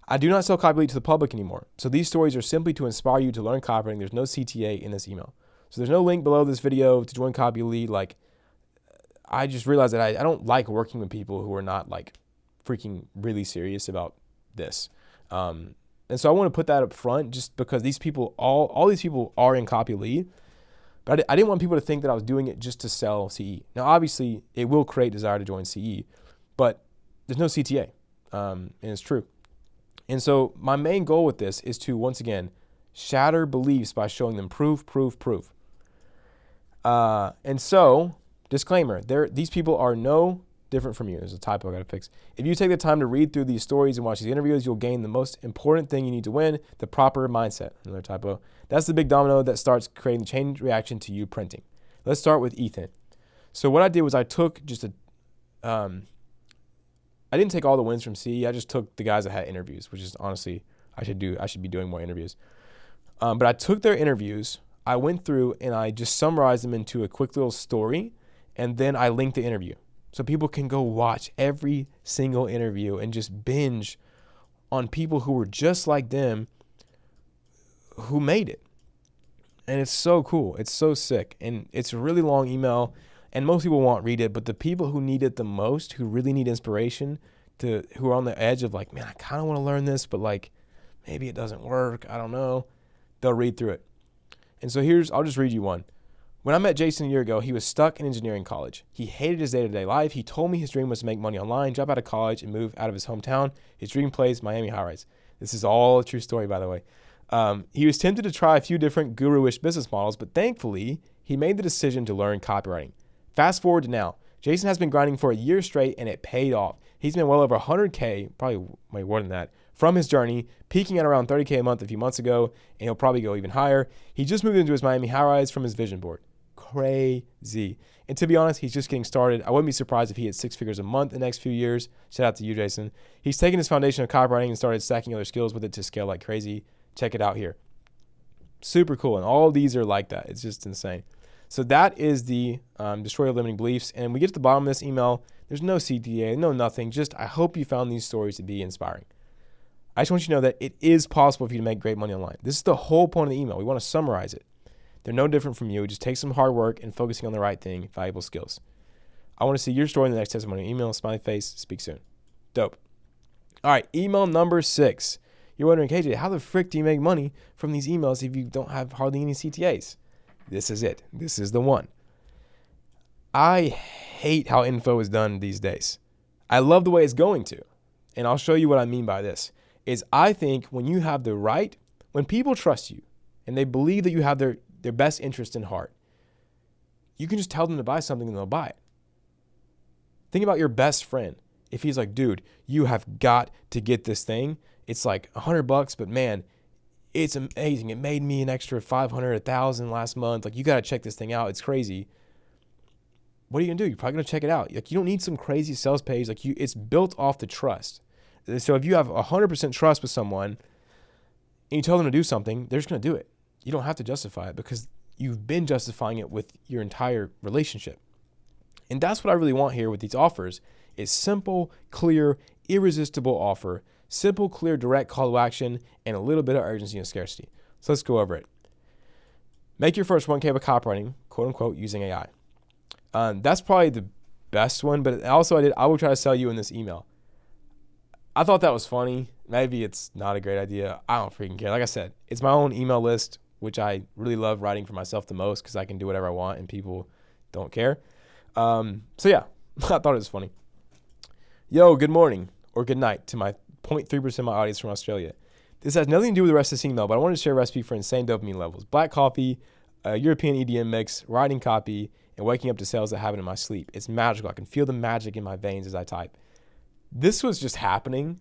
Speaker 1: I do not sell copy lead to the public anymore. So these stories are simply to inspire you to learn copywriting. There's no CTA in this email. So there's no link below this video to join Copy Lead. Like, I just realized that I don't like working with people who are not like freaking really serious about this. And so I want to put that up front just because these people, all these people are in Copy Lead. But I didn't want people to think that I was doing it just to sell CE. Now, obviously, it will create desire to join CE, but there's no CTA, and it's true. And so my main goal with this is to, once again, shatter beliefs by showing them proof. And so, disclaimer, these people are no different from you. There's a typo I got to fix. If you take the time to read through these stories and watch these interviews, you'll gain the most important thing you need to win, the proper mindset. Another typo. That's the big domino that starts creating the chain reaction to you printing. Let's start with Ethan. So what I did was I took just I didn't take all the wins from CE. I just took the guys that had interviews, which is honestly, I should be doing more interviews. But I took their interviews, I went through and I just summarized them into a quick little story, and then I linked the interview. So people can go watch every single interview and just binge on people who were just like them who made it. And it's so cool. It's so sick. And it's a really long email, and most people won't read it, but the people who need it the most, who really need inspiration, who are on the edge of like, man, I kind of want to learn this, but like maybe it doesn't work, I don't know, they'll read through it. And so I'll just read you one. When I met Jason a year ago, he was stuck in engineering college. He hated his day-to-day life. He told me his dream was to make money online, drop out of college, and move out of his hometown. His dream place, Miami high-rise. This is all a true story, by the way. He was tempted to try a few different guru-ish business models, but thankfully, he made the decision to learn copywriting. Fast forward to now. Jason has been grinding for a year straight, and it paid off. He's been well over 100K, probably way more than that, from his journey, peaking at around 30K a month a few months ago, and he'll probably go even higher. He just moved into his Miami high-rise from his vision board. Crazy. And to be honest, he's just getting started. I wouldn't be surprised if he hit 6 figures a month in the next few years. Shout out to you, Jason. He's taken his foundation of copywriting and started stacking other skills with it to scale like crazy. Check it out here. Super cool. And all of these are like that. It's just insane. So that is the Destroy Your Limiting Beliefs. And we get to the bottom of this email. There's no CTA, no nothing. Just I hope you found these stories to be inspiring. I just want you to know that it is possible for you to make great money online. This is the whole point of the email. We want to summarize it. They're no different from you. It just takes some hard work and focusing on the right thing, valuable skills. I want to see your story in the next testimony email. Smiley face. Speak soon. Dope. All right. Email number 6. You're wondering, KJ, how the frick do you make money from these emails if you don't have hardly any CTAs? This is it. This is the one. I hate how info is done these days. I love the way it's going to. And I'll show you what I mean by this. Is I think when you have the right, when people trust you and they believe that you have their best interest in heart, you can just tell them to buy something and they'll buy it. Think about your best friend. If he's like, dude, you have got to get this thing. It's like $100, but man, it's amazing. It made me an extra 500, 1,000 last month. Like, you got to check this thing out. It's crazy. What are you going to do? You're probably going to check it out. Like, you don't need some crazy sales page. Like, it's built off the trust. So if you have 100% trust with someone and you tell them to do something, they're just going to do it. You don't have to justify it because you've been justifying it with your entire relationship. And that's what I really want here with these offers is simple, clear, irresistible offer, simple, clear, direct call to action, and a little bit of urgency and scarcity. So let's go over it. Make your first 1K with copywriting, quote unquote, using AI. That's probably the best one, but also I will try to sell you in this email. I thought that was funny. Maybe it's not a great idea. I don't freaking care. Like I said, it's my own email list, which I really love writing for myself the most because I can do whatever I want and people don't care. So yeah, I thought it was funny. Yo, good morning or good night to my 0.3% of my audience from Australia. This has nothing to do with the rest of this email, but I wanted to share a recipe for insane dopamine levels. Black coffee, a European EDM mix, writing copy, and waking up to sales that happen in my sleep. It's magical. I can feel the magic in my veins as I type. This was just happening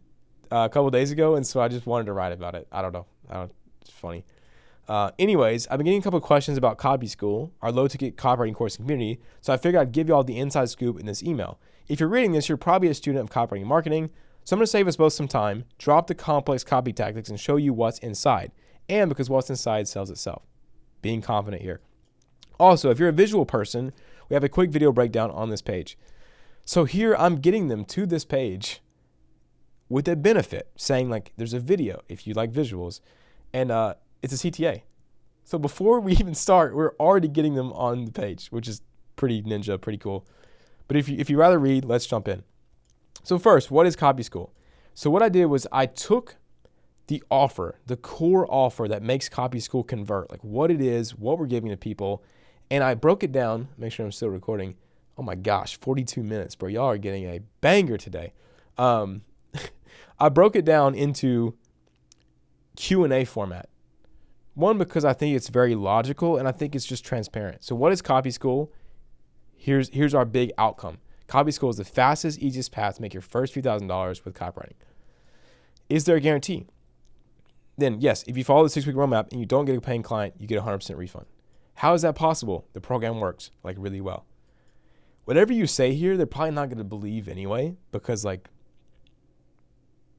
Speaker 1: a couple days ago, and so I just wanted to write about it. I don't know. It's funny. Anyways, I've been getting a couple of questions about Copy School, our low-ticket copywriting course and community, so I figured I'd give you all the inside scoop in this email. If you're reading this, you're probably a student of copywriting and marketing, so I'm going to save us both some time, drop the complex copy tactics, and show you what's inside, and because what's inside sells itself. Being confident here. Also, if you're a visual person, we have a quick video breakdown on this page. So here I'm getting them to this page with a benefit, saying like there's a video if you like visuals, and it's a CTA. So before we even start, we're already getting them on the page, which is pretty ninja, pretty cool. But if you rather read, let's jump in. So first, what is Copy School? So what I did was I took the offer, the core offer that makes Copy School convert, like what it is, what we're giving to people, and I broke it down. Make sure I'm still recording. Oh my gosh, 42 minutes, bro. Y'all are getting a banger today. I broke it down into Q&A format. One, because I think it's very logical and I think it's just transparent. So what is Copy School? Here's our big outcome. Copy School is the fastest, easiest path to make your first few $1,000s with copywriting. Is there a guarantee? Then yes, if you follow the 6-week roadmap and you don't get a paying client, you get a 100% refund. How is that possible? The program works like really well. Whatever you say here, they're probably not going to believe anyway, because like,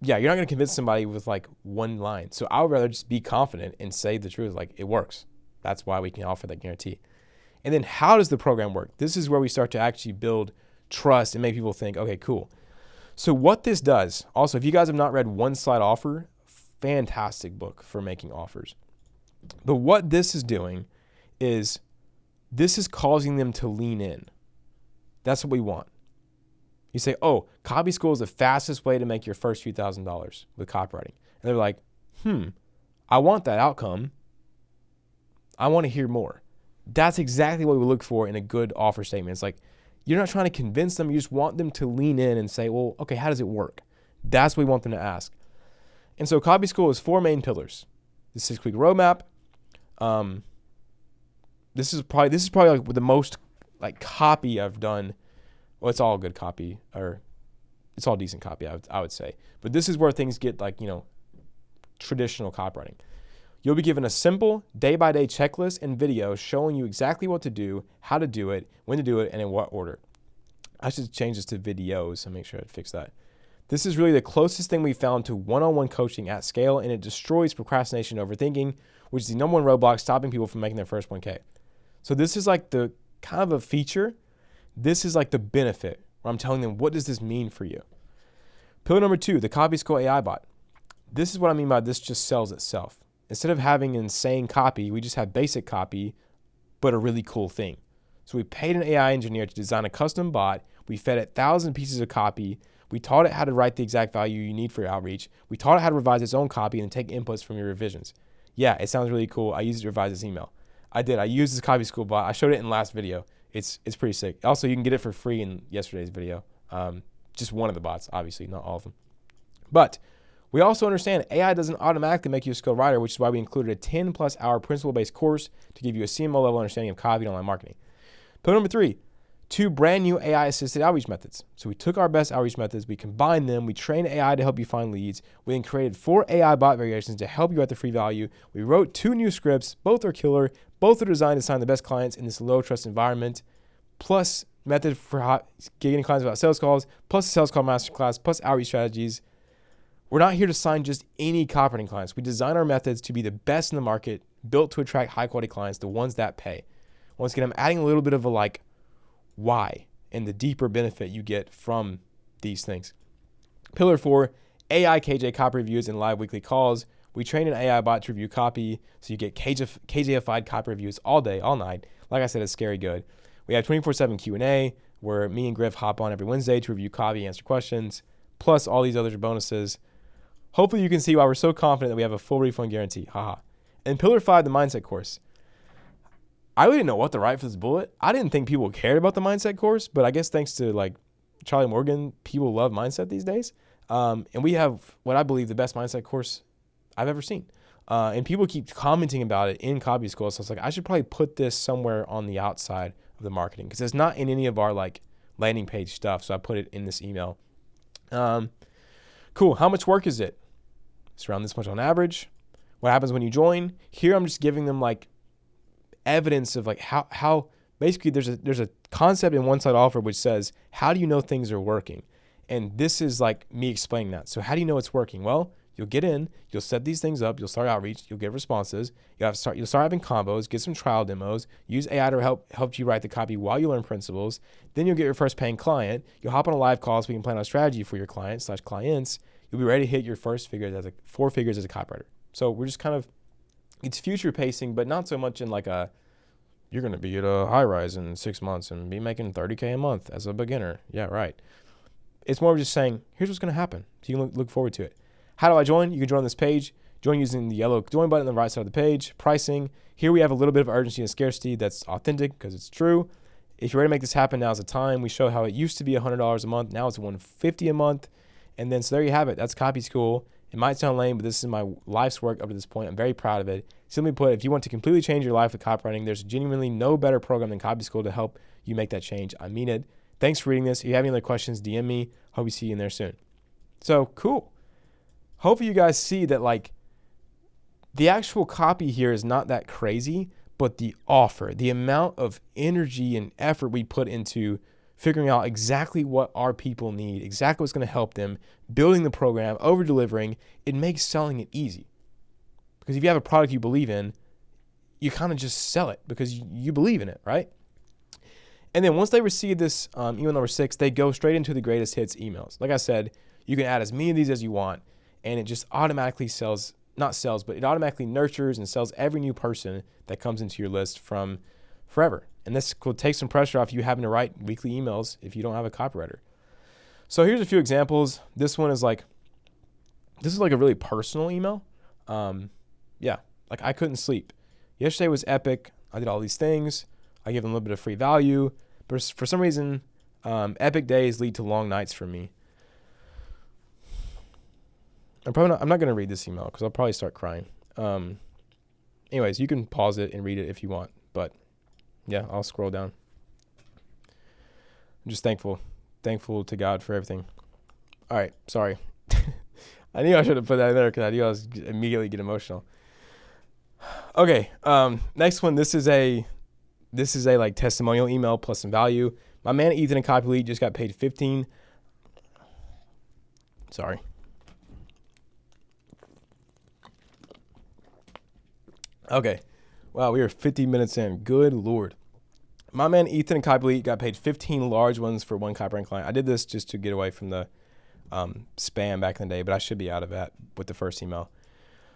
Speaker 1: yeah, you're not going to convince somebody with like one line. So I would rather just be confident and say the truth. Like, it works. That's why we can offer that guarantee. And then how does the program work? This is where we start to actually build trust and make people think, okay, cool. So what this does, also, if you guys have not read One Slide Offer, fantastic book for making offers. But what this is doing is this is causing them to lean in. That's what we want. You say, oh, Copy School is the fastest way to make your first few $1,000s with copywriting. And they're like, I want that outcome. I want to hear more. That's exactly what we look for in a good offer statement. It's like, you're not trying to convince them. You just want them to lean in and say, well, okay, how does it work? That's what we want them to ask. And so Copy School has 4 main pillars. The 6-week roadmap. This is probably like the most like copy I've done. Well, it's all good copy, or it's all decent copy, I would say. But this is where things get like, traditional copywriting. You'll be given a simple day-by-day checklist and video showing you exactly what to do, how to do it, when to do it, and in what order. I should change this to videos and make sure I fix that. This is really the closest thing we found to one-on-one coaching at scale, and it destroys procrastination and overthinking, which is the number one roadblock stopping people from making their first 1K. So this is like the kind of a feature. This is like the benefit where I'm telling them, what does this mean for you? Pillar number 2, the Copy School AI bot. This is what I mean by this just sells itself. Instead of having insane copy, we just have basic copy, but a really cool thing. So we paid an AI engineer to design a custom bot. We fed it 1,000 pieces of copy. We taught it how to write the exact value you need for your outreach. We taught it how to revise its own copy and take inputs from your revisions. Yeah, it sounds really cool. I used it to revise this email. I did. I used this Copy School bot. I showed it in the last video. It's pretty sick. Also, you can get it for free in yesterday's video. Just one of the bots, obviously, not all of them. But we also understand AI doesn't automatically make you a skilled writer, which is why we included a 10+ hour principle-based course to give you a CMO level understanding of copy and online marketing. Pillar number 3, 2 brand new AI-assisted outreach methods. So we took our best outreach methods, we combined them, we trained AI to help you find leads. We then created 4 AI bot variations to help you at the free value. We wrote 2 new scripts. Both are killer. Both are designed to sign the best clients in this low-trust environment, plus method for getting clients without sales calls, plus a sales call masterclass, plus outreach strategies. We're not here to sign just any copywriting clients. We design our methods to be the best in the market, built to attract high-quality clients, the ones that pay. Once again, I'm adding a little bit of a why and the deeper benefit you get from these things. Pillar 4, AI KJ copy reviews and live weekly calls. We train an AI bot to review copy, so you get KJified copy reviews all day, all night. Like I said, it's scary good. We have 24/7 Q&A, where me and Griff hop on every Wednesday to review copy, answer questions, plus all these other bonuses. Hopefully you can see why we're so confident that we have a full refund guarantee. Haha. And Pillar 5, the mindset course. I really didn't know what to write for this bullet. I didn't think people cared about the mindset course, but I guess thanks to Charlie Morgan, people love mindset these days. And we have what I believe the best mindset course I've ever seen. And people keep commenting about it in Copy School. So I was like, I should probably put this somewhere on the outside of the marketing because it's not in any of our landing page stuff. So I put it in this email. Cool. How much work is it? It's around this much on average. What happens when you join? Here I'm just giving them evidence of how basically there's a concept in One Side Offer which says, how do you know things are working? And this is me explaining that. So how do you know it's working? Well, you'll get in, you'll set these things up, you'll start outreach, you'll get responses, you'll start having combos, get some trial demos, use AI to help you write the copy while you learn principles. Then you'll get your first paying client. You'll hop on a live call so we can plan out a strategy for your client/clients. You'll be ready to hit your first figures four figures as a copywriter. So we're just it's future pacing, but not so much in you're going to be at a high rise in 6 months and be making $30K a month as a beginner. Yeah, right. It's more of just saying, here's what's going to happen. So you can look forward to it. How do I join? You can join on this page. Join using the yellow join button on the right side of the page. Pricing. Here we have a little bit of urgency and scarcity that's authentic because it's true. If you're ready to make this happen, now's the time. We show how it used to be $100 a month. Now it's $150 a month. And then, so there you have it. That's Copy School. It might sound lame, but this is my life's work up to this point. I'm very proud of it. Simply put, if you want to completely change your life with copywriting, there's genuinely no better program than Copy School to help you make that change. I mean it. Thanks for reading this. If you have any other questions, DM me. Hope we see you in there soon. So, cool. Hopefully you guys see that the actual copy here is not that crazy, but the offer, the amount of energy and effort we put into figuring out exactly what our people need, exactly what's going to help them, building the program, over-delivering, it makes selling it easy. Because if you have a product you believe in, you kind of just sell it because you believe in it, right? And then once they receive this email number 6, they go straight into the greatest hits emails. Like I said, you can add as many of these as you want, and it just automatically it automatically nurtures and sells every new person that comes into your list from forever. And this will take some pressure off you having to write weekly emails if you don't have a copywriter. So here's a few examples. This one is a really personal email. I couldn't sleep. Yesterday was epic. I did all these things. I gave them a little bit of free value, but for some reason, epic days lead to long nights for me. I'm not going to read this email because I'll probably start crying. Anyways, you can pause it and read it if you want, but yeah, I'll scroll down. I'm just thankful to God for everything. All right, sorry. I knew I should have put that in there because I knew I was immediately get emotional. Okay, next one. This is a testimonial email plus some value. My man Ethan and Copy Lead just got paid Sorry. Okay. Wow, we are 50 minutes in. Good Lord. My man Ethan and Copy got paid 15 large ones for one copywriting client. I did this just to get away from the spam back in the day, but I should be out of that with the first email.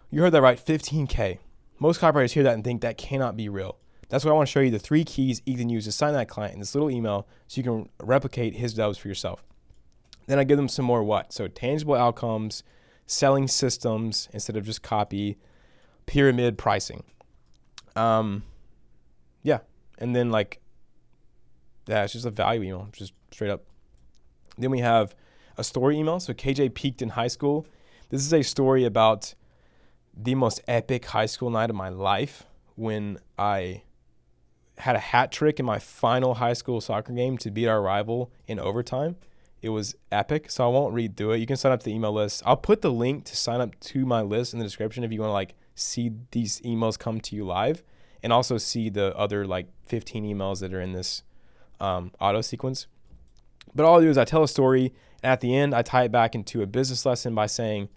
Speaker 1: You heard that right, 15K. Most copywriters hear that and think that cannot be real. That's why I want to show you the 3 keys Ethan used to sign that client in this little email so you can replicate his dubs for yourself. Then I give them some more what? So tangible outcomes, selling systems instead of just copy, pyramid pricing. Yeah. And then it's just a value email, just straight up. Then we have a story email. So KJ peaked in high school. This is a story about the most epic high school night of my life when I had a hat trick in my final high school soccer game to beat our rival in overtime. It was epic, so I won't read through it. You can sign up to the email list. I'll put the link to sign up to my list in the description if you want to see these emails come to you live and also see the other 15 emails that are in this auto sequence. But all I do is I tell a story, and at the end, I tie it back into a business lesson by saying,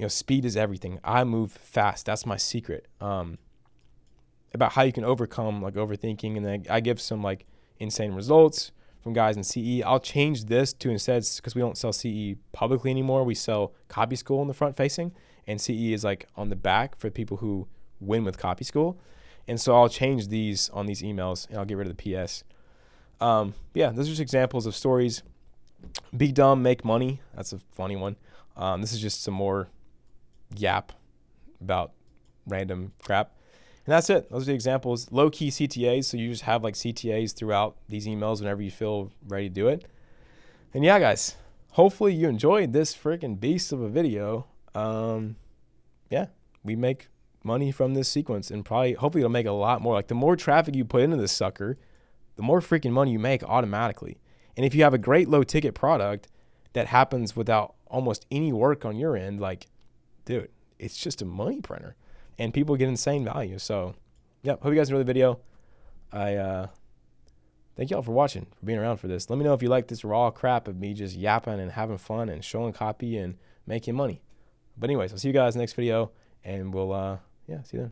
Speaker 1: speed is everything. I move fast. That's my secret. About how you can overcome overthinking. And then I give some insane results from guys in CE. I'll change this to instead, because we don't sell CE publicly anymore. We sell Copy School in the front facing, and CE is on the back for people who win with Copy School. And so I'll change these on these emails, and I'll get rid of the PS. Those are just examples of stories. Be dumb, make money. That's a funny one. This is just some more yap about random crap. And that's it. Those are the examples. Low-key CTAs, so you just have CTAs throughout these emails whenever you feel ready to do it. And yeah, guys, hopefully you enjoyed this freaking beast of a video. We make money from this sequence, and hopefully it'll make a lot more. The more traffic you put into this sucker, the more freaking money you make automatically. And if you have a great low-ticket product that happens without almost any work on your end, dude, it's just a money printer. And people get insane value. So, hope you guys enjoyed the video. I thank y'all for watching, for being around for this. Let me know if you like this raw crap of me just yapping and having fun and showing copy and making money. But anyways, I'll see you guys next video, and we'll, see you then.